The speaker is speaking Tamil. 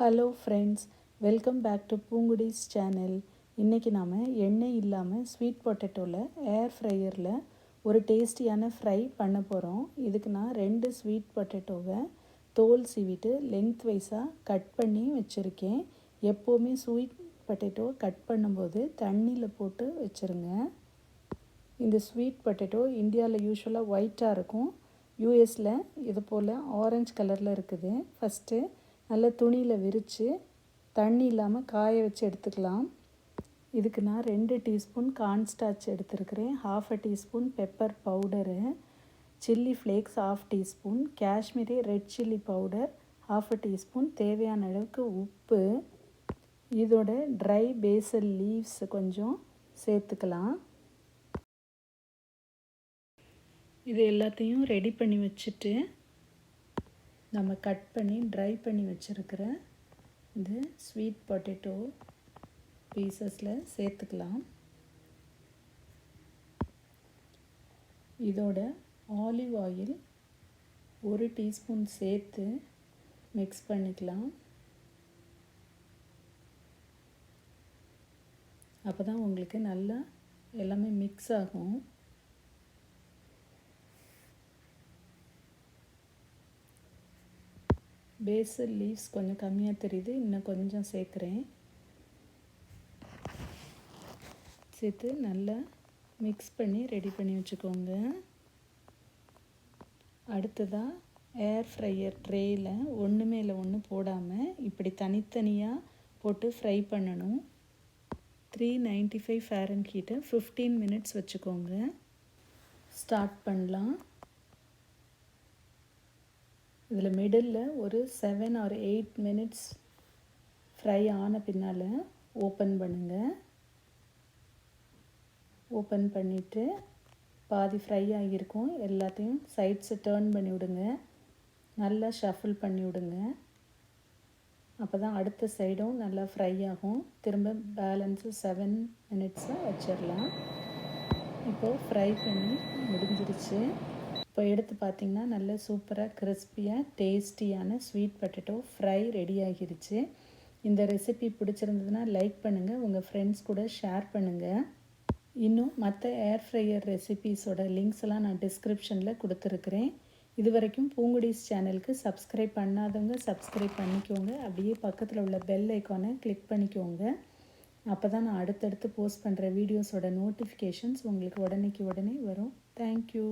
Hello friends, welcome back to Poonkudi's channel. இன்றைக்கி நாம் எண்ணெய் இல்லாமல் ஸ்வீட் பொட்டேட்டோவில் ஏர் ஃப்ரையரில் ஒரு டேஸ்டியான ஃப்ரை பண்ண போகிறோம். இதுக்கு நான் 2 ஸ்வீட் பொட்டேட்டோவை தோல் சீவிட்டு லென்த் வைஸாக கட் பண்ணி வச்சுருக்கேன். எப்போவுமே ஸ்வீட் பொட்டேட்டோ கட் பண்ணும்போது தண்ணியில் போட்டு வச்சுருங்க. இந்த ஸ்வீட் பொட்டேட்டோ இந்தியாவில் யூஸ்வலாக ஒயிட்டாக இருக்கும். யூஎஸில் இது போல் ஆரஞ்சு கலரில் இருக்குது. ஃபஸ்ட்டு நல்ல துணியில் விரித்து தண்ணி இல்லாமல் காய வச்சு எடுத்துக்கலாம். இதுக்கு நான் 2 டீஸ்பூன் கார்ன்ஸ்டார்ச் எடுத்துருக்கிறேன், 1/2 teaspoon pepper powder, chilli flakes 1/2 teaspoon, Kashmiri red chilli powder 1/2 teaspoon, தேவையான அளவுக்கு உப்பு, இதோட ட்ரை பேசல் லீவ்ஸ் கொஞ்சம் சேர்த்துக்கலாம். இது எல்லாத்தையும் ரெடி பண்ணி வச்சுட்டு நம்ம கட் பண்ணி ட்ரை பண்ணி வச்சுருக்கிற இந்த ஸ்வீட் பொட்டேட்டோ பீசஸில் சேர்த்துக்கலாம். இதோட ஆலிவ் ஆயில் 1 டீஸ்பூன் சேர்த்து மிக்ஸ் பண்ணிக்கலாம். அப்போ தான் உங்களுக்கு நல்லா எல்லாமே மிக்ஸ் ஆகும். பேசல் லீவ்ஸ் கொஞ்சம் கம்மியாக தெரியுது, இன்னும் கொஞ்சம் சேர்க்குறேன். சேர்த்து நல்லா மிக்ஸ் பண்ணி ரெடி பண்ணி வச்சுக்கோங்க. அடுத்ததாக ஏர் ஃப்ரையர் ட்ரேயில் ஒன்று மேலே ஒன்று போடாமல் இப்படி தனித்தனியாக போட்டு ஃப்ரை பண்ணணும். 395 ஃபாரன்ஹீட்டை 15 மினிட்ஸ் வச்சுக்கோங்க. ஸ்டார்ட் பண்ணலாம். இதில் மிடில் ஒரு 7 or 8 மினிட்ஸ் ஃப்ரை ஆன பின்னால் ஓப்பன் பண்ணுங்கள். ஓப்பன் பண்ணிவிட்டு பாதி ஃப்ரை ஆகியிருக்கும், எல்லாத்தையும் சைட்ஸை டர்ன் பண்ணி விடுங்க. நல்லா ஷஃபிள் பண்ணி விடுங்க. அப்போ தான் அடுத்த சைடும் நல்லா ஃப்ரை ஆகும். திரும்ப பேலன்ஸு 7 மினிட்ஸை வச்சிடலாம். இப்போது ஃப்ரை பண்ணி முடிஞ்சிருச்சு. இப்போ எடுத்து பார்த்திங்கன்னா நல்ல சூப்பராக கிறிஸ்பியாக டேஸ்டியான ஸ்வீட் பொட்டேட்டோ ஃப்ரை ரெடி ஆகிருச்சு. இந்த ரெசிபி பிடிச்சிருந்ததுன்னா லைக் பண்ணுங்கள், உங்கள் ஃப்ரெண்ட்ஸ் கூட ஷேர் பண்ணுங்கள். இன்னும் மற்ற ஏர் ஃப்ரையர் ரெசிபீஸோட லிங்க்ஸ் எல்லாம் நான் டிஸ்கிரிப்ஷனில் கொடுத்துருக்குறேன். இது வரைக்கும் பூங்குடிஸ் சேனலுக்கு சப்ஸ்கிரைப் பண்ணாதவங்க சப்ஸ்கிரைப் பண்ணிக்கோங்க. அப்படியே பக்கத்தில் உள்ள பெல் ஐக்கானை கிளிக் பண்ணிக்கோங்க. அப்போ தான் நான் அடுத்தடுத்து போஸ்ட் பண்ணுற வீடியோஸோட நோட்டிஃபிகேஷன்ஸ் உங்களுக்கு உடனே வரும். தேங்க்யூ.